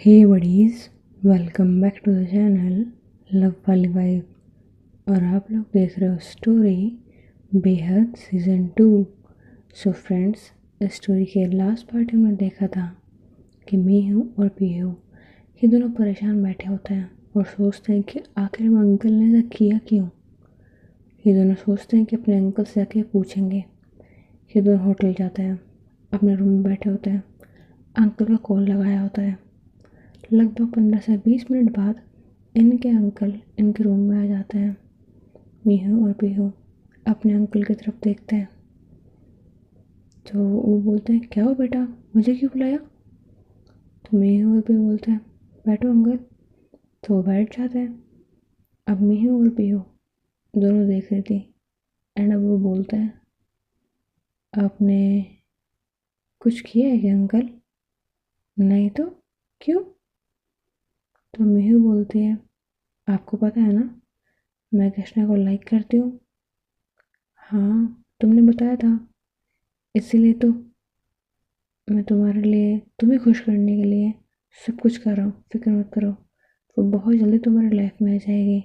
Hey buddies, welcome back to the channel love वाली vibe. और आप लोग देख रहे हो story Behad season 2। So friends, इस स्टोरी के लास्ट पार्ट में देखा था कि मीहू और पीहू ये दोनों परेशान बैठे होते हैं और सोचते हैं कि आखिर में अंकल ने ऐसा किया क्यों। ये दोनों सोचते हैं कि अपने अंकल से आके पूछेंगे। ये दोनों होटल जाते हैं, अपने रूम में बैठे होते हैं। अंकल का कॉल लगाया होता है। लगभग 15 से 20 मिनट बाद इनके अंकल इनके रूम में आ जाते हैं। मीहू और पीहू अपने अंकल की तरफ देखते हैं तो वो बोलते हैं, क्या हो बेटा, मुझे क्यों बुलाया? तो मीहू और पीहू बोलते हैं, बैठो अंकल। तो वो बैठ जाते हैं। अब मीहू और पीहू दोनों देख रही थी एंड अब वो बोलते हैं, आपने कुछ किया है क्या अंकल? नहीं तो क्यों? तो मीहू बोलती है, आपको पता है ना मैं कृष्णा को लाइक करती हूँ। हाँ, तुमने बताया था, इसीलिए तो मैं तुम्हारे लिए, तुम्हें खुश करने के लिए सब कुछ कर रहा हूँ। फिक्र मत करो, वो बहुत जल्दी तुम्हारी लाइफ में आ जाएगी।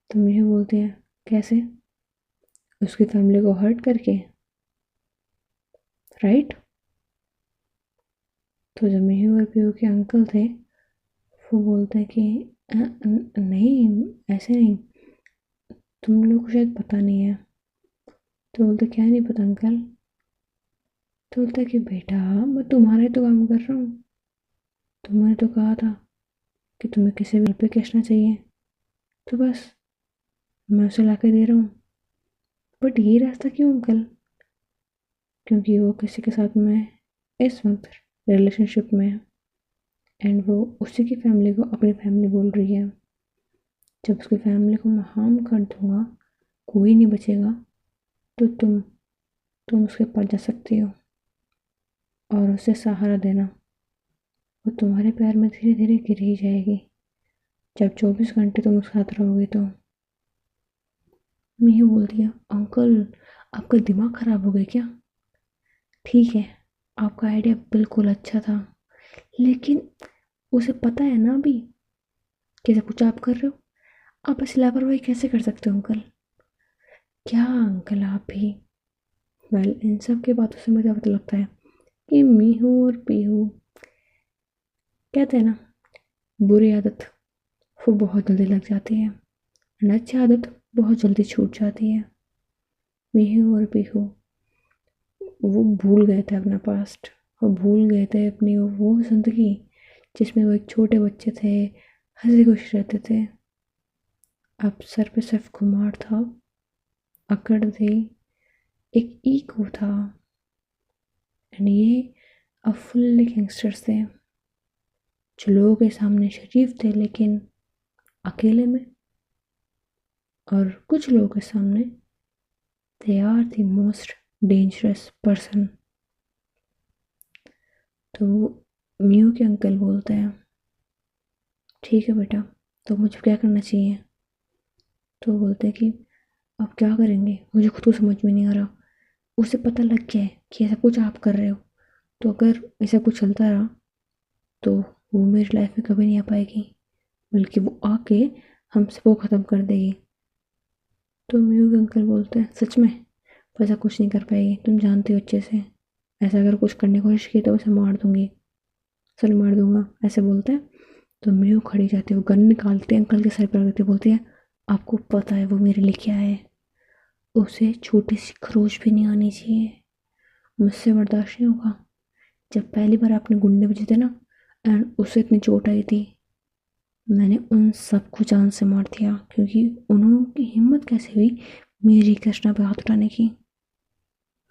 तो मुझे बोलती है, कैसे? उसकी फैमिली को हर्ट करके, राइट? तो जो मिहू और पीहू के अंकल थे वो बोलते हैं कि नहीं, ऐसे नहीं, तुम लोग को शायद पता नहीं है। तो बोलते, क्या नहीं पता अंकल? तो बोलता है कि बेटा, मैं तुम्हारे तो काम कर रहा हूँ, तुमने तो कहा था कि तुम्हें किसी भी पे कैशना चाहिए, तो बस मैं उसे ला के दे रहा हूँ। बट ये रास्ता क्यों अंकल? क्योंकि वो किसी के साथ में इस वक्त रिलेशनशिप में है एंड वो उसी की फैमिली को अपनी फैमिली बोल रही है। जब उसकी फैमिली को मैं हार्म कर दूंगा, कोई नहीं बचेगा, तो तुम उसके पास जा सकती हो और उसे सहारा देना। वो तुम्हारे प्यार में धीरे धीरे गिर ही जाएगी जब 24 घंटे तुम उसके साथ रहोगे। तो मैं ये बोल दिया, अंकल आपका दिमाग खराब हो गया क्या? ठीक है, आपका आइडिया बिल्कुल अच्छा था, लेकिन उसे पता है ना अभी कि सब कुछ आप कर रहे हो। आप ऐसी लापरवाही कैसे कर सकते हो अंकल? क्या अंकल आप भी? वेल, इन सब की बातों से मुझे पता लगता है कि मीहू और पीहू, कहते हैं ना, बुरी आदत वो बहुत जल्दी लग जाती है और अच्छी आदत बहुत जल्दी छूट जाती है। मीहू और पीहू वो भूल गए थे अपना पास्ट, वो भूल गए थे अपनी वो जिंदगी जिसमें वो एक छोटे बच्चे थे, हंसी खुश रहते थे। अब सर पे सिर्फ खुमार था, अकड़ थी, एक ईगो था एंड ये अब फुल्ली गैंगस्टर्स थे जो लोगों के सामने शरीफ थे लेकिन अकेले में, और कुछ लोगों के सामने they are the most dangerous person. तो म्यू के अंकल बोलते हैं, ठीक है बेटा, तो मुझे क्या करना चाहिए? तो बोलते हैं कि आप क्या करेंगे, मुझे खुद को समझ में नहीं आ रहा। उसे पता लग गया है कि ऐसा कुछ आप कर रहे हो, तो अगर ऐसा कुछ चलता रहा तो वो मेरी लाइफ में कभी नहीं आ पाएगी, बल्कि वो आके हम सबको ख़त्म कर देगी। तो म्यूग अंकल बोलते हैं, सच में? वो ऐसा कुछ नहीं कर पाएगी, तुम जानते हो अच्छे से, ऐसा अगर कुछ करने की कोशिश की तो उसे मार दूंगी, सर मार दूंगा, ऐसे बोलते हैं। तो म्यू खड़ी जाती है, वो गन निकालते हैं, अंकल के सर पर रख देती है, बोलती है, आपको पता है वो मेरे लिए क्या है? उसे छोटी सी खरोच भी नहीं आनी चाहिए, मुझसे बर्दाश्त नहीं होगा। जब पहली बार आपने गुंडे बजे थे ना एंड उसे इतनी चोट आई थी, मैंने उन सबको जान से मार दिया, क्योंकि उन्हों की हिम्मत कैसे हुई मेरी कृष्णा पे हाथ उठाने की।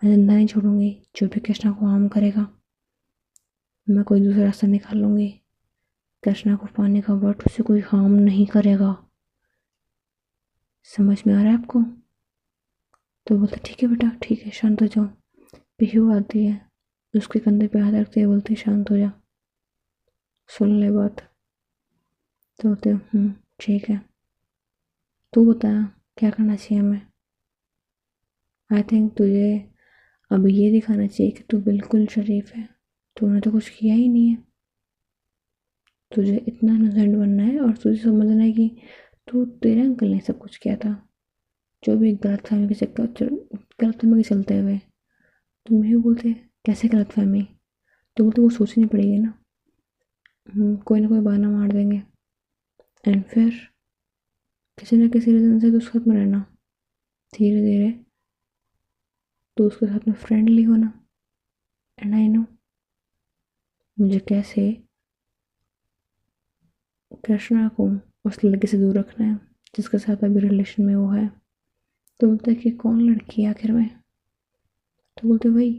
मैं जिंदा नहीं छोड़ूंगी, जो भी कृष्णा को हार्म करेगा मैं कोई दूसरा रास्ता निकाल लूंगी। कृष्णा को पाने का बट उसे कोई हार्म नहीं करेगा। समझ में आ रहा है आपको? तो बोलते, ठीक है बेटा, ठीक है, शांत हो जाओ। पीहू आती है, उसके कंधे पे हाथ रखते हुए बोलती है, शांत हो जा, सुन ले बात। तो बोलते, ठीक है, तू बता क्या करना चाहिए हमें? आई थिंक तुझे अब ये दिखाना चाहिए कि तू बिल्कुल शरीफ है, तूने तो कुछ किया ही नहीं है। तुझे इतना इनोसेंट बनना है और तुझे समझना है कि तेरे अंकल ने सब कुछ किया था। जो भी गलतफहमी के चलते हुए तुम ही बोलते कैसे गलतफहमी? तो बोलते वो सोचनी पड़ेगी ना। कोई ना कोई बहाना मार देंगे एंड फिर किसी ना किसी रीजन से तो उसके साथ में रहना, धीरे धीरे तो उसके साथ में फ्रेंडली होना। एंड आई नो मुझे कैसे कृष्णा को उस लड़के से दूर रखना है जिसके साथ अभी रिलेशन में वो है। तो बोलते कि कौन लड़की है आखिर में? तो बोलते वही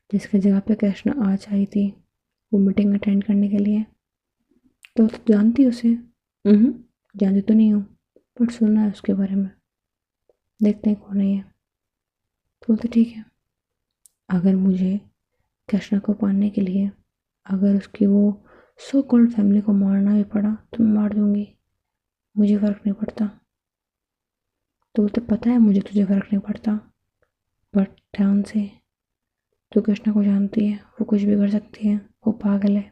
जिसकी जगह पे कृष्णा आज आई थी वो मीटिंग अटेंड करने के लिए। तो जानती हो उसे? जानती तो नहीं हूँ बट सुना है उसके बारे में, देखते हैं कौन है ये। तो बोलते ठीक है, अगर मुझे कृष्णा को पाने के लिए अगर उसकी वो सो कॉल्ड फैमिली को मारना भी पड़ा तो मैं मार दूंगी, मुझे फ़र्क नहीं पड़ता। तो बोलते पता है मुझे तुझे फ़र्क नहीं पड़ता बट ध्यान से, तू कृष्णा को जानती है, वो कुछ भी कर सकती है, वो पागल है।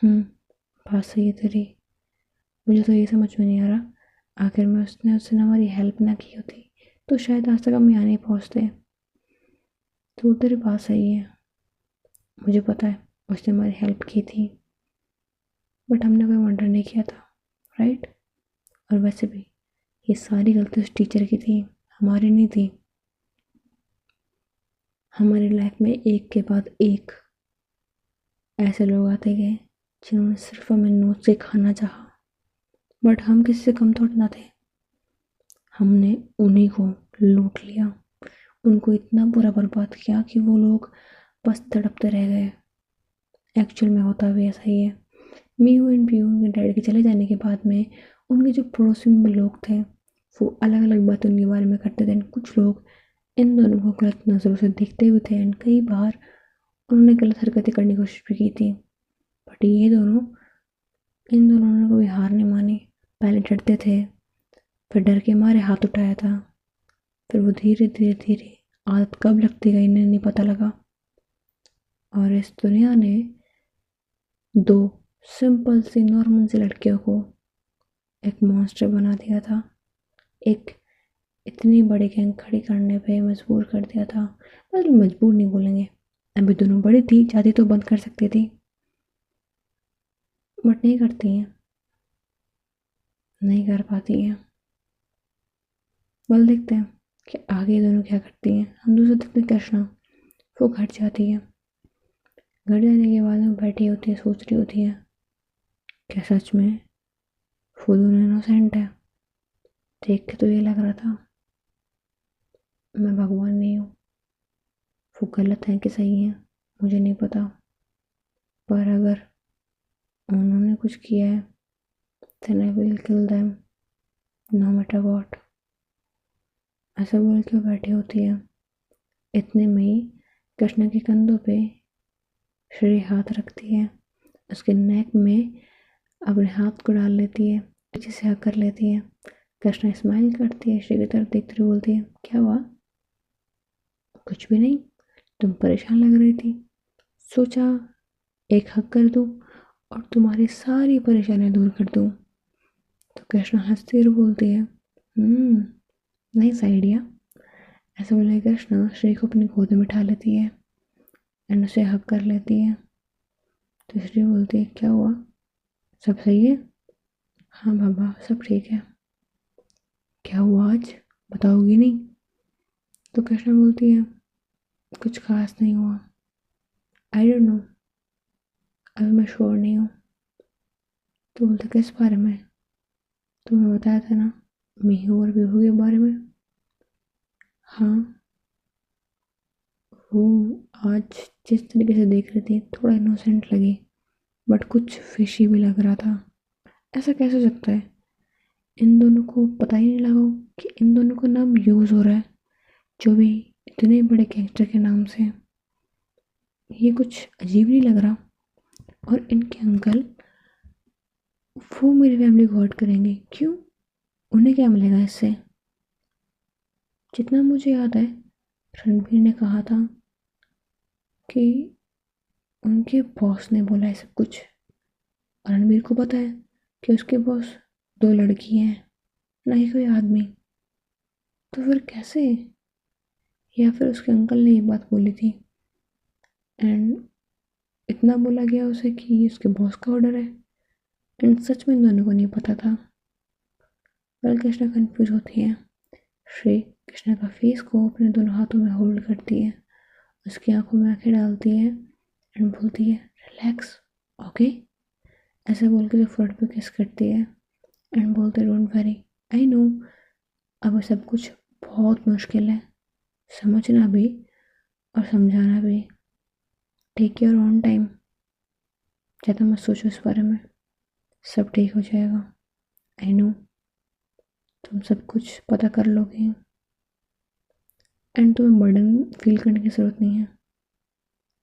बात सही है तेरी। मुझे तो ये समझ में नहीं आ रहा आखिर में उसने उसने हमारी हेल्प ना की होती तो शायद आज तक हम यहाँ नहीं पहुँचते। तो तेरी बात सही है, मुझे पता है उसने हमारी हेल्प की थी बट हमने कोई मर्डर नहीं किया था, राइट? और वैसे भी ये सारी गलती उस टीचर की थी, हमारी नहीं थी। हमारी लाइफ में एक के बाद एक ऐसे लोग आते गए जिन्होंने सिर्फ हमें नोच से खाना चाहा बट हम किसी से कम थोड़ी ना थे। हमने उन्हीं को लूट लिया, उनको इतना बुरा बर्बाद किया कि वो लोग बस तड़पते रह गए। एक्चुअल में होता भी ऐसा ही है। मीहू एंड पीहू उनके डैडी के चले जाने के बाद में उनके जो पड़ोसी में लोग थे वो अलग अलग बातें उनके बारे में करते थे। कुछ लोग इन दोनों को गलत नज़रों से देखते भी थे एंड कई बार उन्होंने गलत हरकतें करने की कोशिश भी की थी। बट इन दोनों ने कभी हार नहीं मानी। पहले डरते थे, फिर डर के मारे हाथ उठाया था, फिर वो धीरे धीरे धीरे आदत कब लगती गई इन्हें नहीं पता लगा। और इस दुनिया ने दो सिंपल सी नॉर्मल सी लड़कियों को एक मॉन्स्टर बना दिया था, एक इतनी बड़ी गैंग खड़ी करने पे मजबूर कर दिया था। मतलब मजबूर नहीं बोलेंगे, अभी दोनों बड़ी थी, चाहती तो बंद कर सकती थी बट नहीं करती हैं, नहीं कर पाती हैं। बल देखते हैं कि आगे दोनों क्या करती हैं। हम दूसरे देखते हैं कृष्णा, वो घर जाती है। घर जाने के बाद वो बैठी होती है, सोच रही होती है क्या सच में वो दोनों इनोसेंट है? देख के तो ये लग रहा था मैं भगवान नहीं हूँ, वो गलत है कि सही है मुझे नहीं पता, पर अगर उन्होंने कुछ किया है then I will kill them no matter what। ऐसा बोल के बैठी होती है। इतने में ही कृष्णा के कंधों पे श्री हाथ रखती है, उसके नेक में अपने हाथ को डाल लेती है, पीछे से हक कर लेती है। कृष्णा स्माइल करती है, श्री की तरफ देखते हुए बोलती है क्या हुआ? कुछ भी नहीं, तुम परेशान लग रही थी, सोचा एक हक कर दूं और तुम्हारी सारी परेशानियां दूर कर दूं। तो कृष्णा हंसती हुई बोलती है नाइस आइडिया। ऐसा बोले कृष्णा श्री को अपनी गोद में उठा लेती है एंड उसे हक कर लेती है। तो श्री बोलती है क्या हुआ, सब सही है? हाँ बाबा सब ठीक है। क्या हुआ आज, बताओगी नहीं? तो कृष्णा बोलती है कुछ खास नहीं हुआ, आई डोंट नो, अभी मैं श्योर नहीं हूँ। तो बोलते किस बारे में? तुम्हें बताया था ना, मीहू और बीहू के बारे में। हाँ, वो आज जिस तरीके से देख रही थी थोड़ा इनोसेंट लगी बट कुछ फिशी भी लग रहा था। ऐसा कैसे हो सकता है, इन दोनों को पता ही नहीं लगा कि इन दोनों का नाम यूज़ हो रहा है, जो भी इतने बड़े गैंगस्टर के नाम से। ये कुछ अजीब नहीं लग रहा। और इनके अंकल वो मेरी फैमिली को हर्ट करेंगे क्यों? उन्हें क्या मिलेगा इससे? जितना मुझे याद है रणबीर ने कहा था कि उनके बॉस ने बोला है सब कुछ, और रणबीर को पता है कि उसके बॉस 2 लड़की हैं, ना ही कोई आदमी। तो फिर कैसे? या फिर उसके अंकल ने ये बात बोली थी एंड इतना बोला गया उसे कि ये उसके बॉस का ऑर्डर है, एंड सच में इन दोनों को नहीं पता था। वेल कृष्णा कंफ्यूज होती है। श्री कृष्णा का फेस को अपने दोनों हाथों में होल्ड करती है, उसकी आंखों में आंखें डालती है एंड बोलती है रिलैक्स, ओके। ऐसा बोल के जो फोर्ट पे किस करती है एंड बोलते डोंट वरी, आई नो अब सब कुछ बहुत मुश्किल है, समझना भी और समझाना भी। टेक योर ऑन टाइम, ज़्यादा मत सोचो इस बारे में, सब ठीक हो जाएगा। आई नो तुम सब कुछ पता कर लोगे एंड तुम्हें बर्डन फील करने की ज़रूरत नहीं है।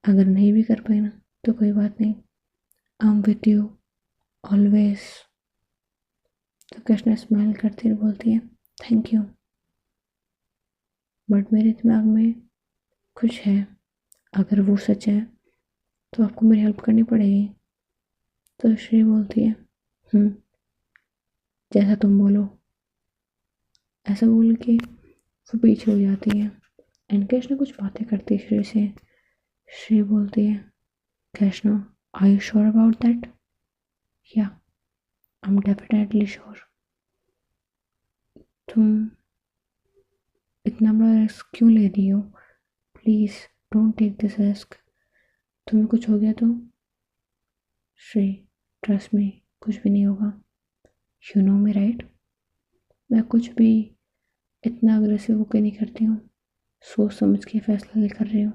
अगर नहीं भी कर पाए ना तो कोई बात नहीं, I am with you always. तो कृष्णा स्माइल करती है, बोलती है थैंक यू, बट मेरे दिमाग में कुछ है, अगर वो सच है तो आपको मेरी हेल्प करनी पड़ेगी। तो श्री बोलती है जैसा तुम बोलो। ऐसा बोल के वो पीछे हो जाती है एंड कृष्णा कुछ बातें करती है श्री से। श्री बोलती है Krishna are you sure about that? या आई एम डेफिनेटली श्योर। तुम इतना बड़ा रिस्क क्यों ले रही हो? Please don't take this risk, तुम्हें कुछ हो गया तो? श्री ट्रस्ट मी, कुछ भी नहीं होगा, यू नो मी राइट। मैं कुछ भी इतना अग्रेसिव होकर नहीं करती हूँ, सोच समझ के फैसला लेकर रही हूँ,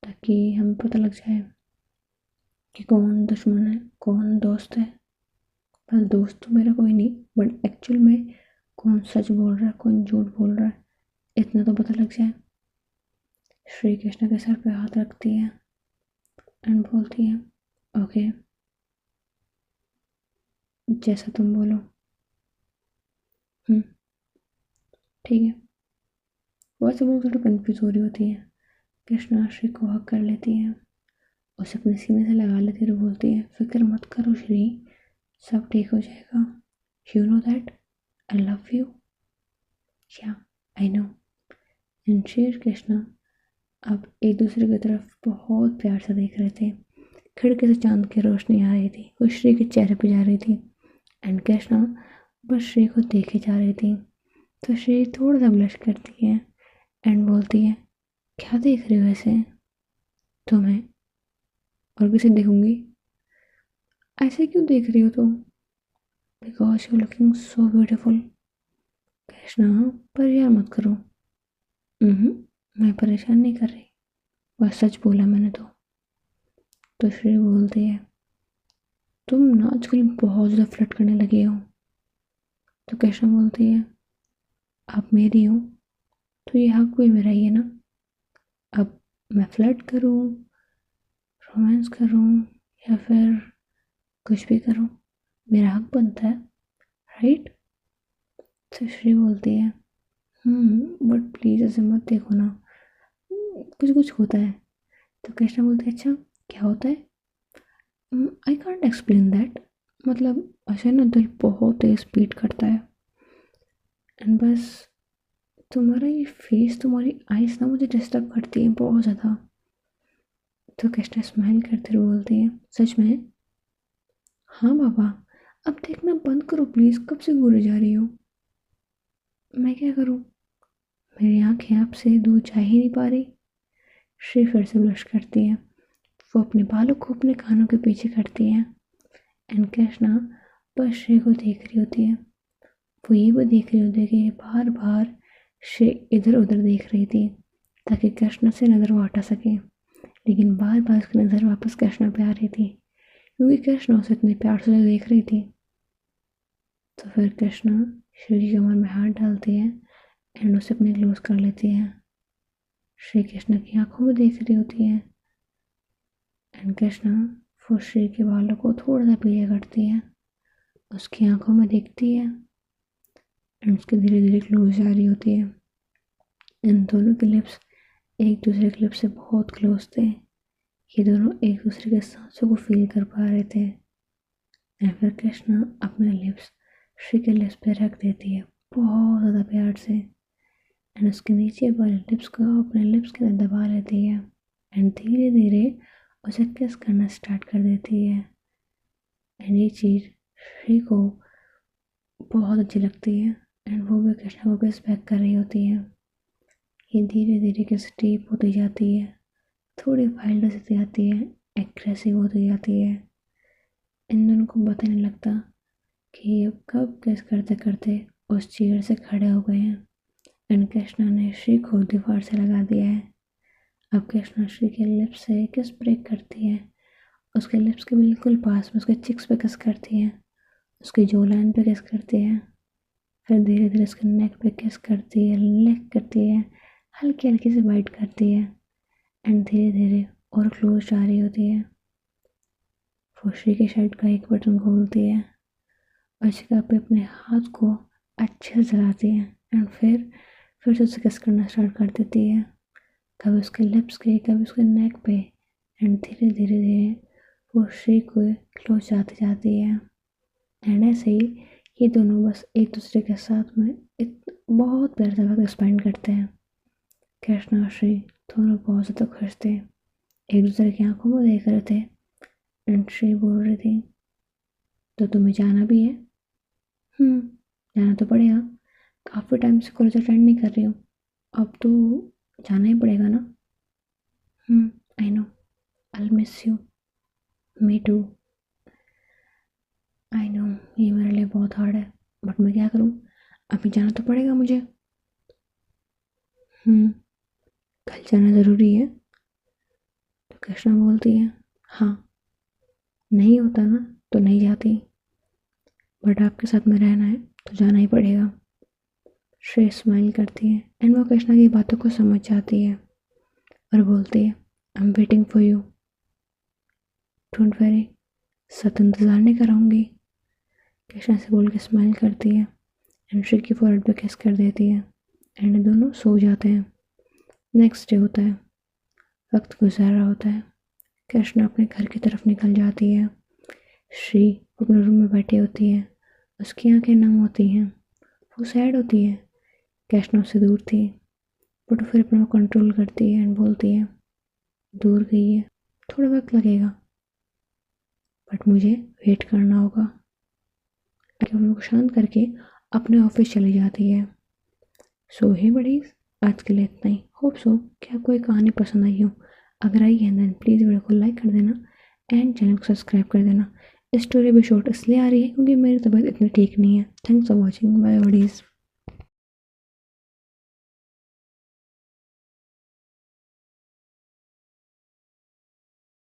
ताकि हमें पता लग जाए कि कौन दुश्मन है कौन दोस्त है। पर दोस्त तो मेरा कोई नहीं, बट एक्चुअल में कौन सच बोल रहा है कौन झूठ बोल रहा है, इतना तो पता लग जाए। श्री कृष्ण के सर पे हाथ रखती है एंड बोलती है ओके, जैसा तुम बोलो। ठीक है। वह सब लोग थोड़ा कंफ्यूज हो रही होती है। कृष्णा श्री को हक कर लेती है, उसे अपने सीने से लगा लेती है और बोलती है फिक्र मत करो श्री, सब ठीक हो जाएगा, you know that I love you. Yeah I know. And Shri Krishna अब एक दूसरे की तरफ बहुत प्यार से देख रहे थे। खिड़की से चांद की रोशनी आ रही थी, वो श्री के चेहरे पे जा रही थी एंड कृष्णा बस श्री को देखे जा रही थी। तो श्री थोड़ा सा ब्लश करती है एंड बोलती है क्या देख रही हो ऐसे? तुम्हें और किसे देखूंगी? ऐसे क्यों देख रही हो तुम? Because you looking so beautiful. Krishna पर यार मत करो। मैं परेशान नहीं कर रही, बस सच बोला मैंने तो श्री बोलती है तुम ना आजकल बहुत ज़्यादा फ्लर्ट करने लगे हो। तो कृष्णा बोलती है आप मेरी हो तो ये हक भी मेरा ही है ना, अब मैं फ्लर्ट करूँ रोमांस करूँ या फिर कुछ भी करूँ, मेरा हक बनता है, राइट। तो श्री बोलती है बट प्लीज़ ऐसे मत देखो ना, कुछ कुछ होता है। तो कृष्णा बोलते हैं अच्छा क्या होता है? आई कॉन्ट एक्सप्लेन दैट, मतलब ऐसे ना दिल बहुत तेज बीट करता है एंड बस तुम्हारा ये फेस तुम्हारी आइज़ ना मुझे डिस्टर्ब करती है बहुत ज़्यादा। तो कृष्णा स्माइल करते हुए बोलती है सच में? हाँ बाबा, अब देखना बंद करो प्लीज़, कब से घूरे जा रही हो? मैं क्या करूँ, मेरी आंखें आपसे दूर जा ही नहीं पा रही। श्री फिर से ब्लश करती है, वो अपने बालों को अपने कानों के पीछे करती है एंड कृष्णा बस श्री को देख रही होती है। वो ये भी देख रही होती है कि बार बार श्री इधर उधर देख रही थी ताकि कृष्णा से नज़र वो हटा सके, लेकिन बार बार उसकी नज़र वापस कृष्णा पे आ रही थी क्योंकि कृष्णा उसे इतने प्यार से देख रही थी। तो फिर कृष्णा श्री की कमर में हाथ डालती है एंड उसे अपने क्लोज कर लेती है। श्री कृष्णा की आंखों में देख रही होती है एंड कृष्णा वो श्री के बालों को थोड़ा सा पीछे करती है, उसकी आंखों में देखती है एंड उसके धीरे धीरे क्लोज जा रही होती है। इन दोनों के लिप्स एक दूसरे के लिप्स से बहुत क्लोज थे, ये दोनों एक दूसरे के सांसों को फील कर पा रहे थे। एंड फिर कृष्णा अपने लिप्स श्री के लिप्स पे रख देती है बहुत ज़्यादा प्यार से, एंड उसके नीचे वाले लिप्स को अपने लिप्स के अंदर दबा लेती है एंड धीरे धीरे उसे किस करना स्टार्ट कर देती है। एंड ये चीज़ श्री को बहुत अच्छी लगती है एंड वो भी कृष्णा को किस बैक कर रही होती है। ये धीरे धीरे किस डीप होती जाती है, थोड़ी वाइल्ड होती जाती है, एग्रेसिव होती जाती है। इन दोनों को पता नहीं लगता कि अब कब किस करते करते उस चेयर से खड़े हो गए हैं एंड कृष्णा ने श्री को दीवार से लगा दिया है। अब कृष्णा श्री के लिप्स से किस ब्रेक करती है, उसके लिप्स के बिल्कुल पास में उसके चिक्स पे किस करती है, उसकी जो लाइन पे किस करती है, फिर धीरे धीरे उसके नेक पे किस करती है, लेग करती है, हल्की हल्की से बाइट करती है एंड धीरे धीरे और क्लोज जा रही होती है। वो श्री के शर्ट का एक बटन खोलती है और जगह पे अपने हाथ को अच्छे से चलाती है एंड फिर से उसे किस करना स्टार्ट कर देती है, कभी उसके लिप्स के कभी उसके नेक पे, एंड धीरे धीरे धीरे वो श्री को क्लोज जाती जाती है। एंड ऐसे ही ये दोनों बस एक दूसरे के साथ में बहुत प्यार से वक्त स्पेंड करते हैं। कृष्णा और श्री दोनों बहुत ज़्यादा खुश थे, एक दूसरे की आंखों में देख रहे थे एंड श्री बोल रही थी, तो तुम्हें जाना भी है? जाना तो पड़ेगा, काफ़ी टाइम से कॉलेज अटेंड नहीं कर रही हूँ, अब तो जाना ही पड़ेगा ना। I know, I miss you. Me too. I know ये मेरे लिए बहुत हार्ड है, बट मैं क्या करूँ, अभी जाना तो पड़ेगा मुझे। कल जाना ज़रूरी है? तो कृष्णा बोलती है, हाँ, नहीं होता ना तो नहीं जाती, बट आपके साथ में रहना है तो जाना ही पड़ेगा। श्रेय स्माइल करती है एंड वो कृष्णा की बातों को समझ जाती है और बोलती है, I am waiting for you, don't worry, सत इंतज़ार नहीं कराऊंगी। कृष्णा से बोल के स्माइल करती है एंड श्री की फोrehead पे किस कर देती है एंड दोनों सो जाते हैं। नेक्स्ट डे होता है, वक्त गुजर रहा होता है, कृष्णा अपने घर की तरफ निकल जाती है। श्री अपने रूम में बैठी होती है, उसकी आंखें नम होती हैं, वो सैड होती है, कृष्णा उससे दूर थी, बट फिर अपना कंट्रोल करती है एंड बोलती है, दूर गई है, थोड़ा वक्त लगेगा, बट मुझे वेट करना होगा। उनको शांत करके अपने ऑफिस चली जाती है। सो हे बडीज, आज के लिए इतना ही। होप सो कि आपको ये कहानी पसंद आई हो। अगर आई है देन प्लीज़ वीडियो को लाइक कर देना एंड चैनल को सब्सक्राइब कर देना। स्टोरी भी शॉर्ट इसलिए आ रही है क्योंकि मेरी तबीयत इतनी ठीक नहीं है। Thanks for watching, bye buddies.